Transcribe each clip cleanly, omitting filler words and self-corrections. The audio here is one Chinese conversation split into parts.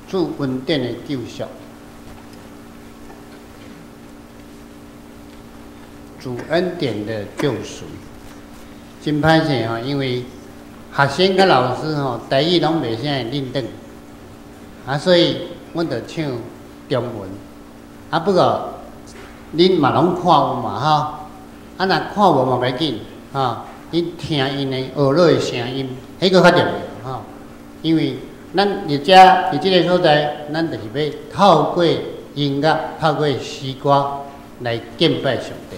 主恩典的救赎，主恩典的救赎。真歹势吼，因为学生甲老师吼，台语拢袂啥会认得，所以阮就唱中文。不过恁嘛拢看有嘛吼，若看无嘛袂紧吼，你听因的学落的声音，迄个较重要吼。因为咱伫遮伫即个所在，咱就是要透过音乐、透过诗歌来敬拜上帝。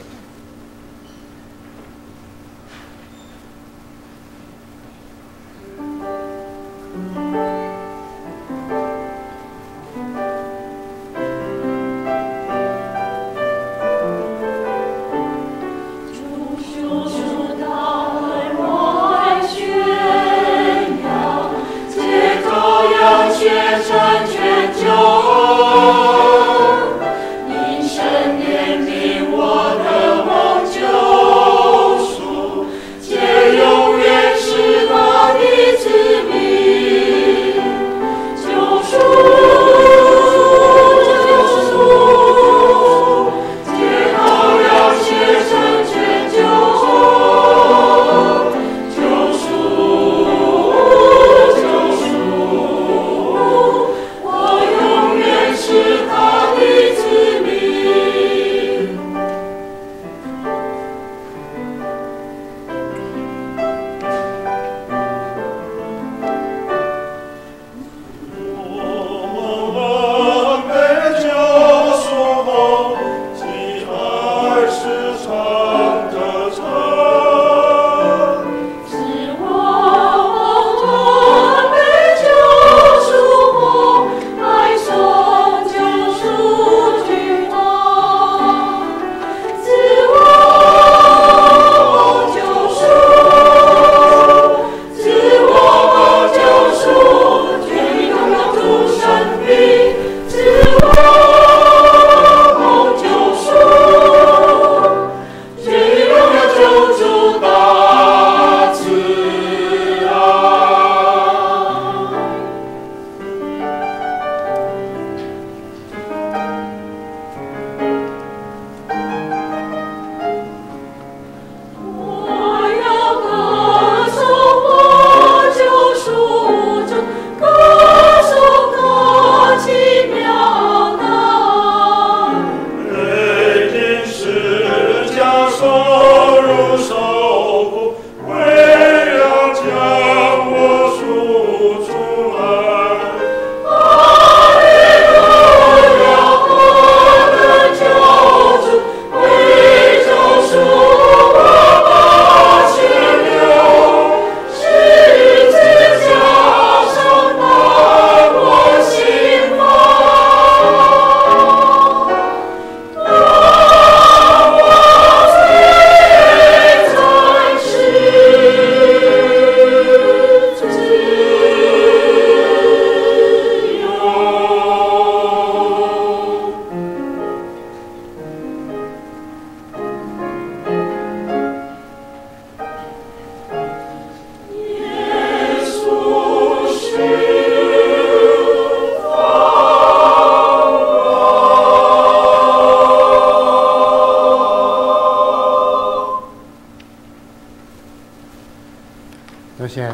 多谢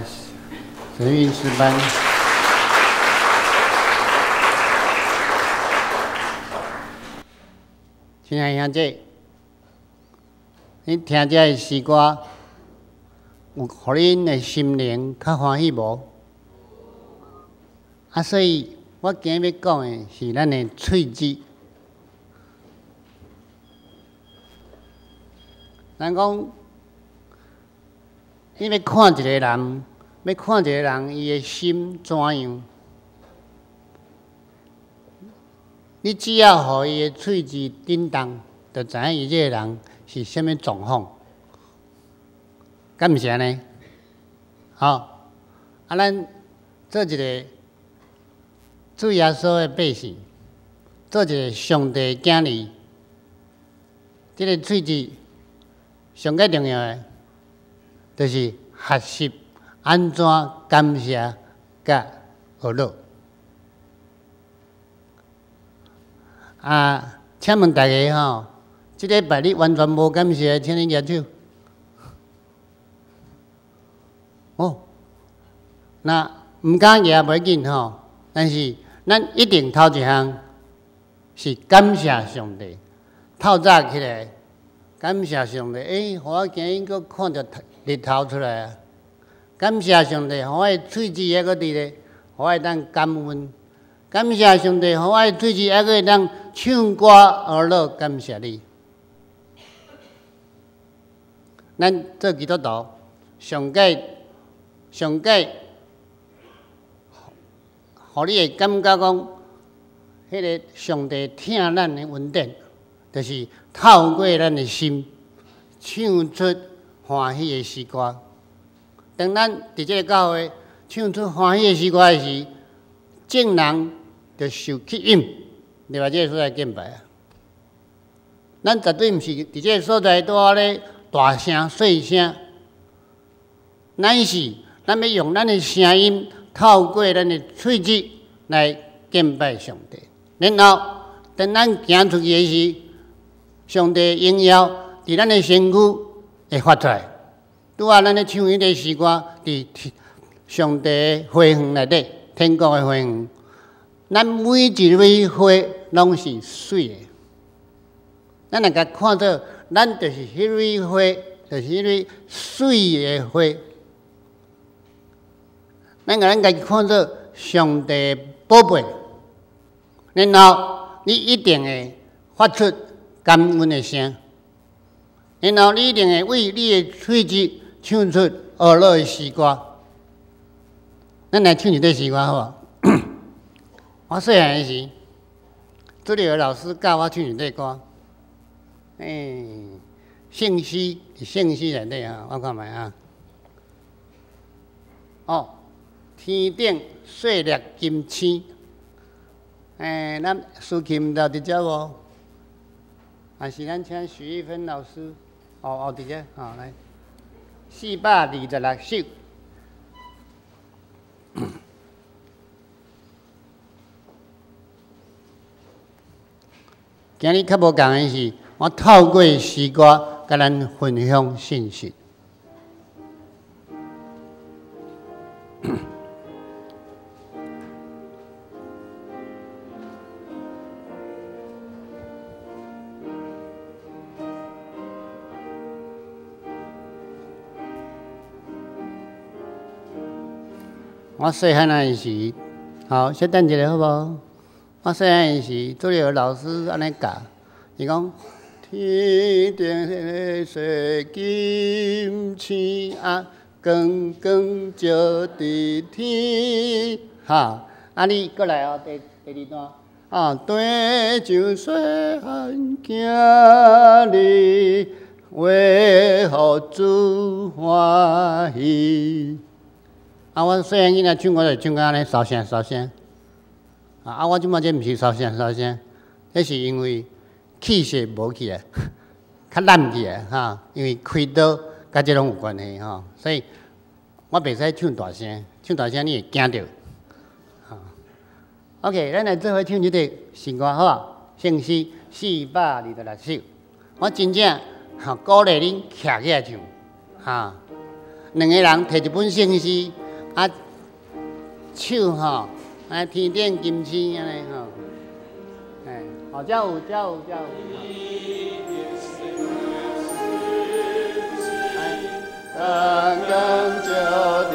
神韵诗班。亲爱兄弟，你听这个诗歌，有互恁的心灵较欢喜无？所以我今日要讲的是咱的喙齿。咱讲，你要看一个人，伊的心怎样？你只要互伊的喙齿震动，就知影伊这个人是什么状况。敢毋是安尼？好，咱做一个主耶稣的百姓，做一个上帝的囝儿，这个喙齿上个重要的，就是学习安怎感谢甲学乐。请问大家吼，即礼拜你完全无感谢，请你举手。哦，那毋敢举袂紧吼，但是咱一定头一项是感谢上帝。透早起来，感谢上帝，互我今日阁看到日头出来啊！感谢上帝，互我的喙齿还阁伫咧，互我会当感恩。感谢上帝，互我的喙齿还阁会当唱歌而乐，感谢你。咱做基督徒，上界，互你会感觉讲，迄个上帝听咱的恩典，就是透过咱的心，唱出欢喜的诗歌。当咱伫这个教会唱出欢喜的诗歌的时，众人就受吸引，入来这个所在敬拜啊！咱绝对毋是伫这个所在拄咧大声细声，乃是咱要用咱的声音，透过咱的喙齿来敬拜上帝。然后，当咱行出去的时，上帝的荣耀伫咱的身躯会发出来。拄啊，咱咧唱迄个诗歌，伫上帝的花园内底，天国的花园，咱每一蕊花拢是水的。咱若甲看做，咱就是迄蕊花，就是迄蕊水的花。咱家己看做上帝宝贝，然后你一定会发出感恩的声，然后你一定会为你的喙齿唱出娱乐的诗歌。咱来唱一段诗歌好无？我细汉时，这里有老师教我唱一段歌，圣诗内底啊，我看觅啊。哦，天顶细粒金星，咱苏琴到伫遮无？还是咱请许一芬老师，伫遮，来，426首。今日较无共的是，我透过诗歌甲咱分享信息。我细汉那时，好，稍等一下好无？我细汉那时，做了老师安尼教，伊讲天顶细金星啊，光光照伫天。你过来哦，第二段。对上细汉囝哩，为互主欢喜。我细汉囡仔唱歌就唱到安尼烧声。我即摆这毋是烧声，这是因为气势无起来，较烂起来因为开刀甲这拢有关系所以我袂使唱大声，你会惊着。OK， 咱来做伙唱一段诗歌好啊，圣诗426首。我真正鼓励恁徛起来唱两个人摕一本圣诗。手天顶金星安尼这有。光光照伫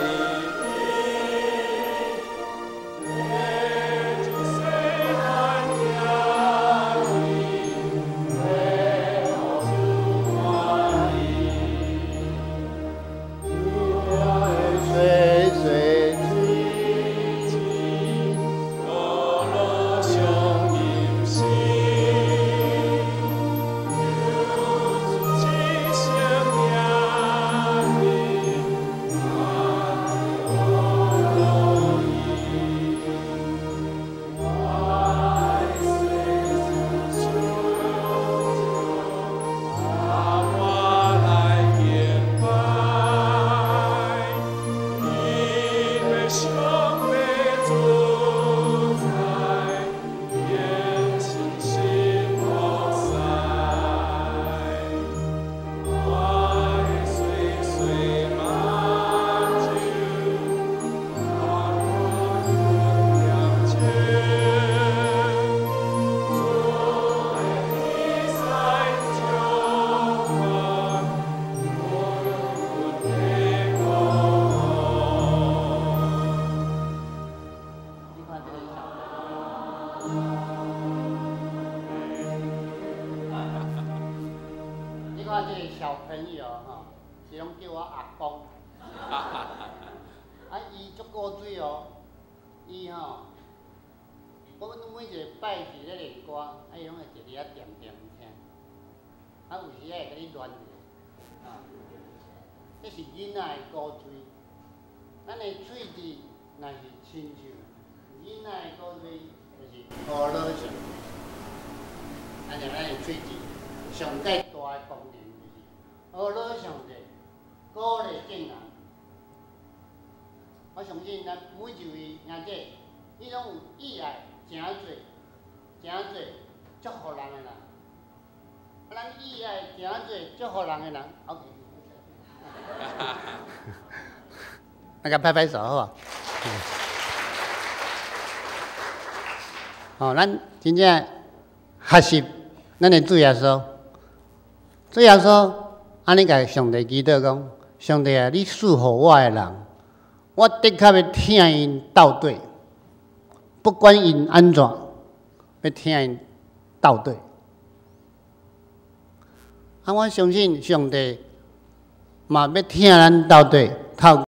这个小朋友吼，是拢叫我阿公。啊，伊足古水哦，伊吼，我每一个摆是咧练歌，啊，伊拢会坐伫遐点点听，啊，有时会甲你乱下，啊，这是囡仔的古水，咱的喙齿若是亲像囡仔的古水，就是乌老上，啊，像咱的喙齿上界大的功能就是乌老上者，鼓励正人。我相信咱每一位兄弟，伊拢有意爱诚侪祝福人的人。啊，咱意爱诚侪祝福人的人 ，OK。那个拍拍手好不好？哦，咱真正学习咱的主耶稣，主耶稣安尼甲上帝祈祷讲：上帝啊，你赐予我的人。我的确要听因斗对，不管因安怎，要听因斗对。啊，我相信上帝嘛要听咱斗对，透